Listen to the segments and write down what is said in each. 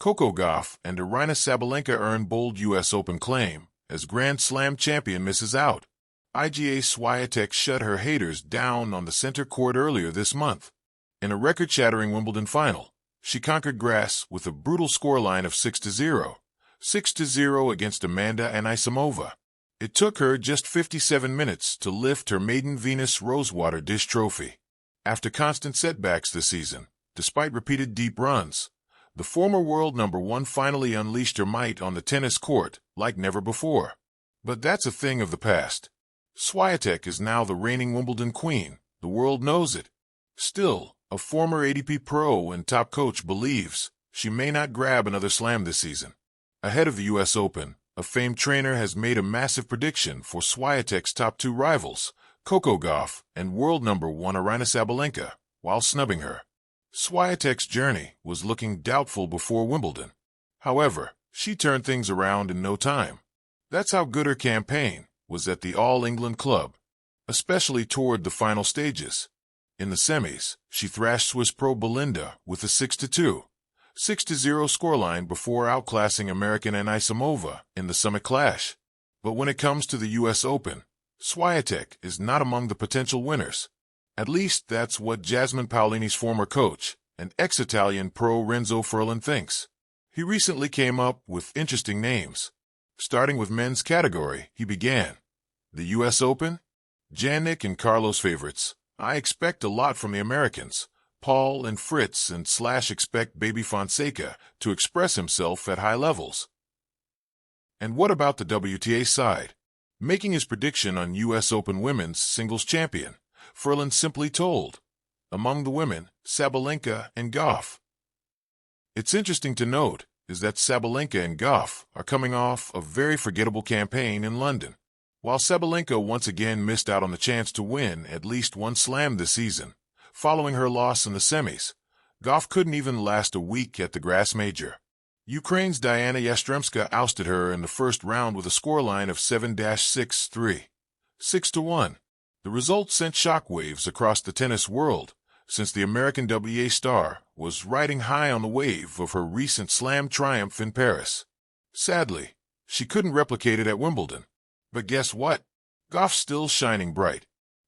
Coco Gauff and Aryna Sabalenka earn bold U.S. Open claim as Grand Slam champion misses out. Iga Swiatek shut her haters down on the center court earlier this month. In a record-shattering Wimbledon final, she conquered grass with a brutal scoreline of 6-0. 6-0 against Amanda Anisimova. It took her just 57 minutes to lift her maiden Venus Rosewater Dish trophy. After constant setbacks this season, despite repeated deep runs, the former world number one finally unleashed her might on the tennis court like never before. But that's a thing of the past. Swiatek is now the reigning Wimbledon queen. The world knows it. Still, a former ATP pro and top coach believes she may not grab another slam this season. Ahead of the U.S. Open, a famed trainer has made a massive prediction for Swiatek's top two rivals, Coco Gauff and world number one Aryna Sabalenka, while snubbing her. Swiatek's journey was looking doubtful before Wimbledon. However, she turned things around in no time. That's how good her campaign was at the All England club, especially toward the final stages. In the semis, she thrashed Swiss pro Belinda with a 6-2, 6-0 scoreline before outclassing American Anisimova in the summit clash. But when it comes to the U.S. Open, Swiatek is not among the potential winners. At least that's what Jasmine Paolini's former coach and ex-Italian pro Renzo Ferlin thinks. He recently came up with interesting names. Starting with men's category, he began. The U.S. Open? Jannik and Carlos favorites. I expect a lot from the Americans. Paul and Fritz and / expect Baby Fonseca to express himself at high levels. And what about the WTA side? Making his prediction on U.S. Open women's singles champion, Ferlin simply told, among the women, Sabalenka and Gauff. It's interesting to note is that Sabalenka and Gauff are coming off a very forgettable campaign in London. While Sabalenka once again missed out on the chance to win at least one slam this season, following her loss in the semis, Gauff couldn't even last a week at the grass major. Ukraine's Diana Yastremska ousted her in the first round with a scoreline of 7-6-3, 6-1. The result sent shockwaves across the tennis world, since the American WTA star was riding high on the wave of her recent slam triumph in Paris. Sadly, she couldn't replicate it at Wimbledon. But guess what? Gauff's still shining bright.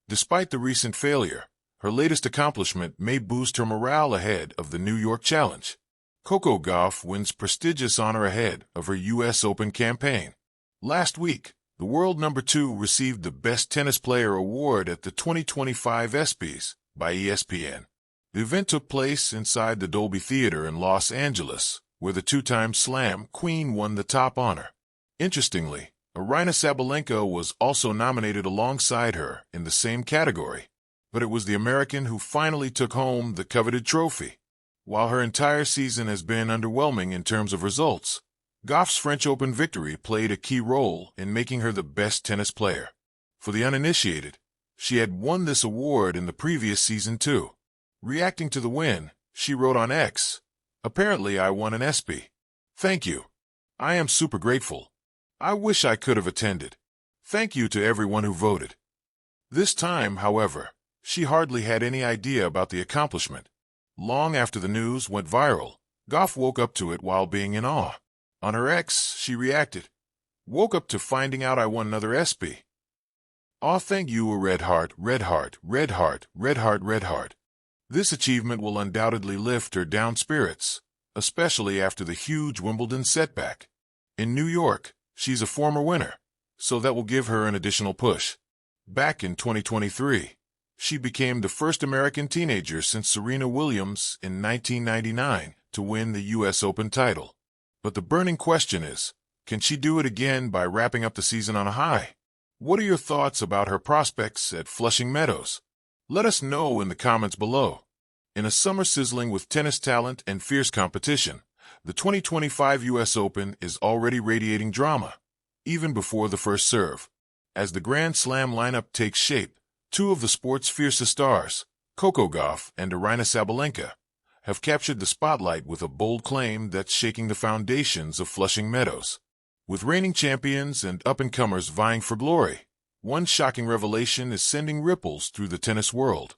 Despite the recent failure, her latest accomplishment may boost her morale ahead of the New York Challenge. Coco Gauff wins prestigious honor ahead of her U.S. Open campaign. Last week, the world number 2 received the Best Tennis Player award at the 2025 ESPYs by ESPN. The event took place inside the Dolby Theater in Los Angeles, where the two-time slam queen won the top honor. Interestingly, Aryna Sabalenka was also nominated alongside her in the same category, but it was the American who finally took home the coveted trophy. While her entire season has been underwhelming in terms of results, Gauff's French Open victory played a key role in making her the best tennis player. For the uninitiated, she had won this award in the previous season too. Reacting to the win, she wrote on X, "Apparently I won an ESPY. Thank you. I am super grateful. I wish I could have attended. Thank you to everyone who voted." This time, however, she hardly had any idea about the accomplishment. Long after the news went viral, Gauff woke up to it while being in awe. On her X, she reacted, "Woke up to finding out I won another ESPY. Aw, thank you, a red heart, red heart, red heart, red heart, red heart." This achievement will undoubtedly lift her down spirits, especially after the huge Wimbledon setback. In New York, she's a former winner, so that will give her an additional push. Back in 2023, she became the first American teenager since Serena Williams in 1999 to win the U.S. Open title. But the burning question is, can she do it again by wrapping up the season on a high? What are your thoughts about her prospects at Flushing Meadows? Let us know in the comments below. In a summer sizzling with tennis talent and fierce competition, the 2025 U.S. Open is already radiating drama, even before the first serve. As the Grand Slam lineup takes shape, two of the sport's fiercest stars, Coco Gauff and Aryna Sabalenka, have captured the spotlight with a bold claim that's shaking the foundations of Flushing Meadows. With reigning champions and up-and-comers vying for glory, one shocking revelation is sending ripples through the tennis world.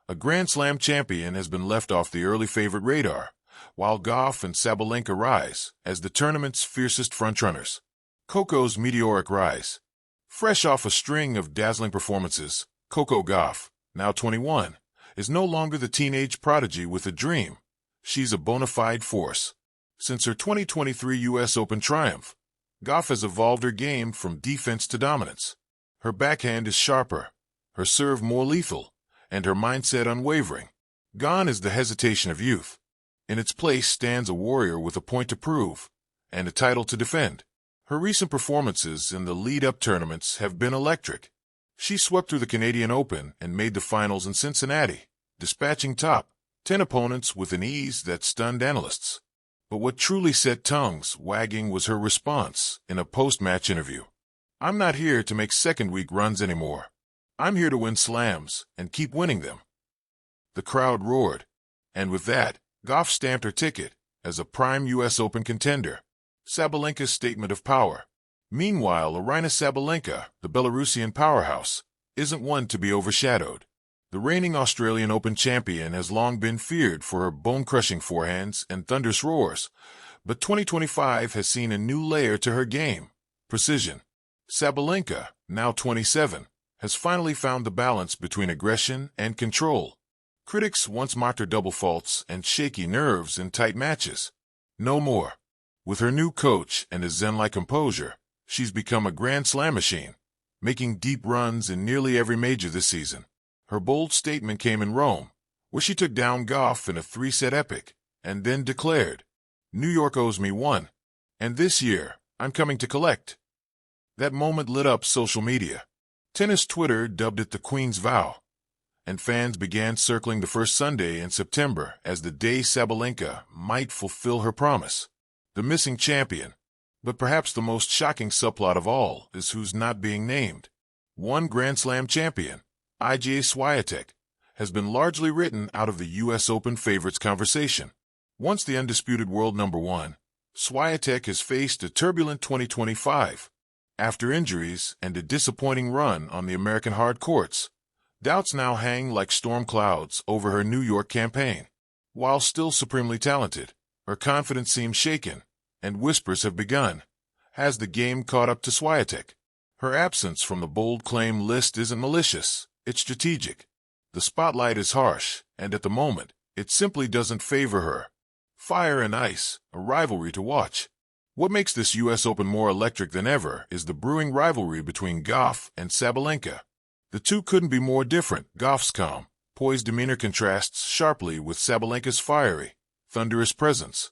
A Grand Slam champion has been left off the early favorite radar, while Gauff and Sabalenka rise as the tournament's fiercest frontrunners. Coco's meteoric rise. Fresh off a string of dazzling performances, Coco Gauff, now 21, is no longer the teenage prodigy with a dream. She's a bona fide force. Since her 2023 U.S. Open triumph, Gauff has evolved her game from defense to dominance. Her backhand is sharper, her serve more lethal, and her mindset unwavering. Gone is the hesitation of youth. In its place stands a warrior with a point to prove and a title to defend. Her recent performances in the lead-up tournaments have been electric. She swept through the Canadian Open and made the finals in Cincinnati, dispatching top 10 opponents with an ease that stunned analysts. But what truly set tongues wagging was her response in a post-match interview. "I'm not here to make second-week runs anymore. I'm here to win slams and keep winning them." The crowd roared, and with that, Gauff stamped her ticket as a prime U.S. Open contender. Sabalenka's statement of power. Meanwhile, Aryna Sabalenka, the Belarusian powerhouse, isn't one to be overshadowed. The reigning Australian Open champion has long been feared for her bone-crushing forehands and thunderous roars, but 2025 has seen a new layer to her game: precision. Sabalenka, now 27, has finally found the balance between aggression and control. Critics once mocked her double faults and shaky nerves in tight matches. No more. With her new coach and a zen-like composure, she's become a Grand Slam machine, making deep runs in nearly every major this season. Her bold statement came in Rome, where she took down Gauff in a 3-set epic, and then declared, "New York owes me one, and this year, I'm coming to collect." That moment lit up social media. Tennis Twitter dubbed it the Queen's Vow, and fans began circling the first Sunday in September as the day Sabalenka might fulfill her promise. The missing champion. But perhaps the most shocking subplot of all is who's not being named. One Grand Slam champion, Iga Swiatek, has been largely written out of the U.S. Open favorites conversation. Once the undisputed world number one, Swiatek has faced a turbulent 2025. After injuries and a disappointing run on the American hard courts, doubts now hang like storm clouds over her New York campaign. While still supremely talented, her confidence seems shaken, and whispers have begun. Has the game caught up to Swiatek? Her absence from the bold claim list isn't malicious, it's strategic. The spotlight is harsh, and at the moment, it simply doesn't favor her. Fire and ice, a rivalry to watch. What makes this U.S. Open more electric than ever is the brewing rivalry between Gauff and Sabalenka. The two couldn't be more different. Gauff's calm, poised demeanor contrasts sharply with Sabalenka's fiery, thunderous presence.